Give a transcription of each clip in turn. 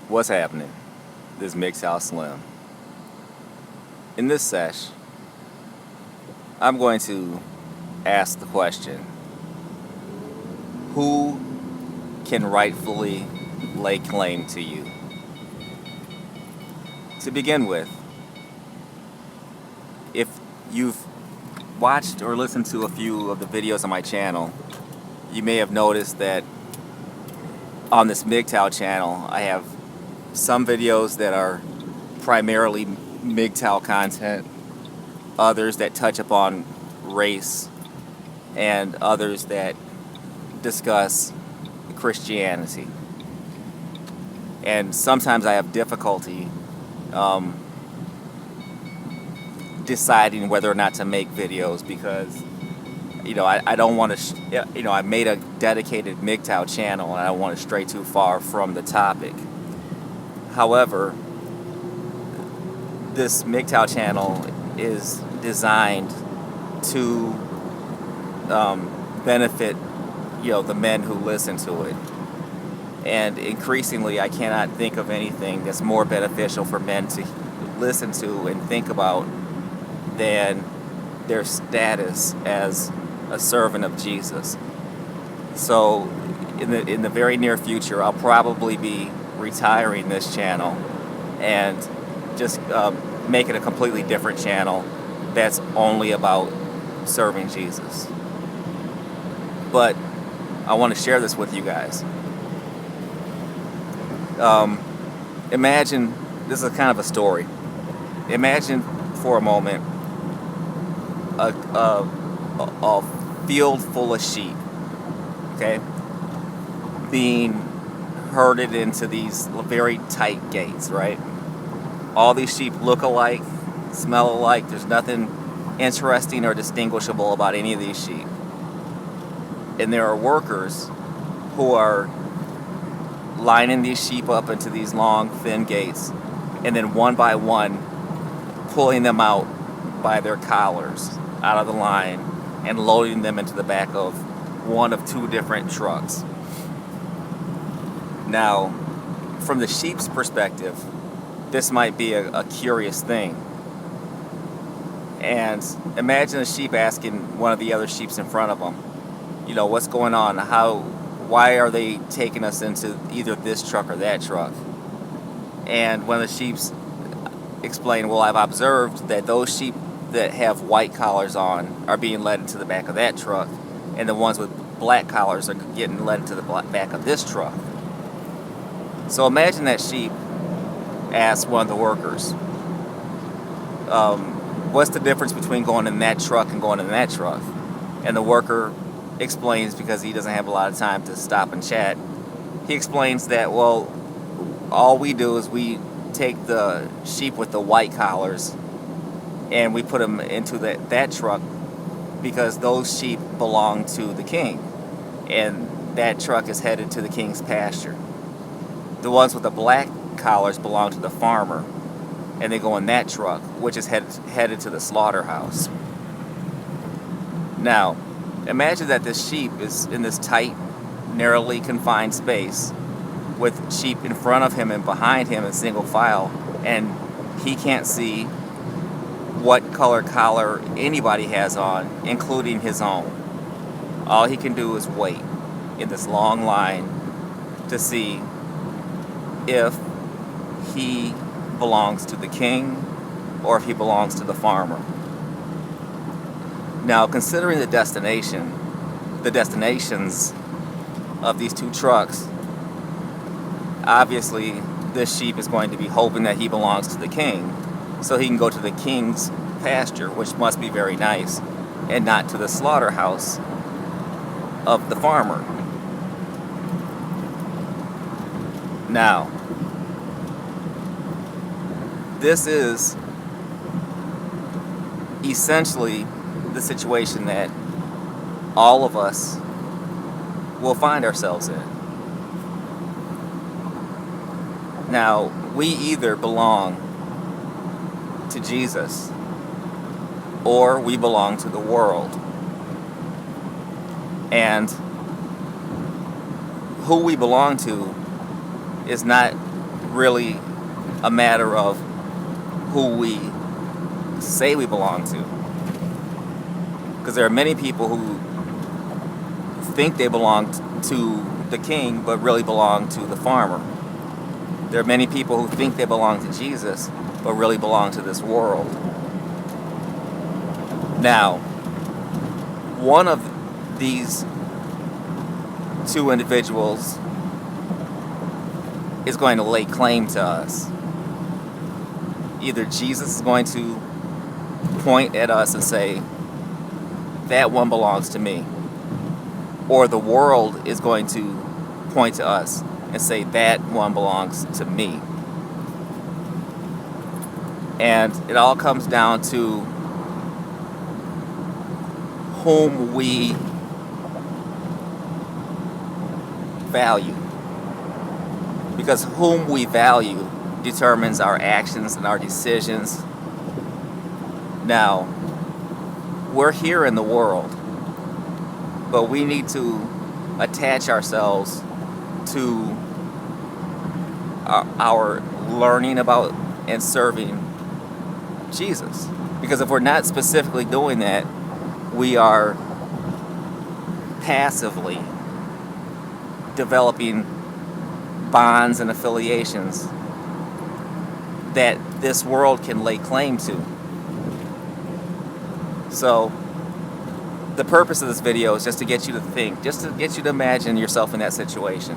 What's happening? This is MGTOW Slim. In this sesh, I'm going to ask the question, who can rightfully lay claim to you? To begin with, if you've watched or listened to a few of the videos on my channel, you may have noticed that on this MGTOW channel, I have some videos that are primarily MGTOW content, others that touch upon race, and others that discuss Christianity. And sometimes I have difficulty deciding whether or not to make videos because I don't want to I made a dedicated MGTOW channel and I don't want to stray too far from the topic. However, this MGTOW channel is designed to benefit the men who listen to it, and increasingly I cannot think of anything that's more beneficial for men to listen to and think about than their status as a servant of Jesus. So in the very near future, I'll probably be retiring this channel and just make it a completely different channel that's only about serving Jesus. But I want to share this with you guys. Imagine, this is kind of a story. Imagine for a moment a field full of sheep, okay, being herded into these very tight gates, right? All these sheep look alike, smell alike. There's nothing interesting or distinguishable about any of these sheep. And there are workers who are lining these sheep up into these long, thin gates, and then one by one pulling them out by their collars out of the line and loading them into the back of one of two different trucks. Now, from the sheep's perspective, this might be a curious thing. And imagine a sheep asking one of the other sheeps in front of them, what's going on? Why are they taking us into either this truck or that truck? And one of the sheeps explained, well, I've observed that those sheep that have white collars on are being led into the back of that truck, and the ones with black collars are getting led into the back of this truck. So imagine that sheep asked one of the workers, what's the difference between going in that truck and going in that truck? And the worker explains, because he doesn't have a lot of time to stop and chat, he explains that, well, all we do is we take the sheep with the white collars and we put them into that truck because those sheep belong to the king, and that truck is headed to the king's pasture. The ones with the black collars belong to the farmer, and they go in that truck, which is headed to the slaughterhouse. Now, imagine that this sheep is in this tight, narrowly confined space with sheep in front of him and behind him in single file, and he can't see what color collar anybody has on, including his own. All he can do is wait in this long line to see if he belongs to the king or if he belongs to the farmer. Now, considering the destinations of these two trucks, obviously this sheep is going to be hoping that he belongs to the king so he can go to the king's pasture, which must be very nice, and not to the slaughterhouse of the farmer. Now, this is essentially the situation that all of us will find ourselves in. Now, we either belong to Jesus or we belong to the world. And who we belong to is not really a matter of who we say we belong to. Because there are many people who think they belong to the king, but really belong to the farmer. There are many people who think they belong to Jesus, but really belong to this world. Now, one of these two individuals is going to lay claim to us. Either Jesus is going to point at us and say, that one belongs to me. Or the world is going to point to us and say, that one belongs to me. And it all comes down to whom we value. Because whom we value determines our actions and our decisions. Now, we're here in the world, but we need to attach ourselves to our learning about and serving Jesus. Because if we're not specifically doing that, we are passively developing bonds and affiliations that this world can lay claim to. So the purpose of this video is just to get you to think, just to get you to imagine yourself in that situation,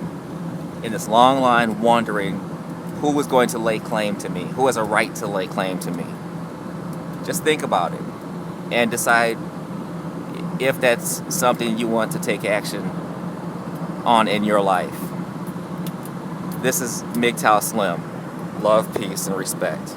in this long line, wondering who is going to lay claim to me, who has a right to lay claim to me. Just think about it and decide if that's something you want to take action on in your life. This is MGTOW Slim. Love, peace, and respect.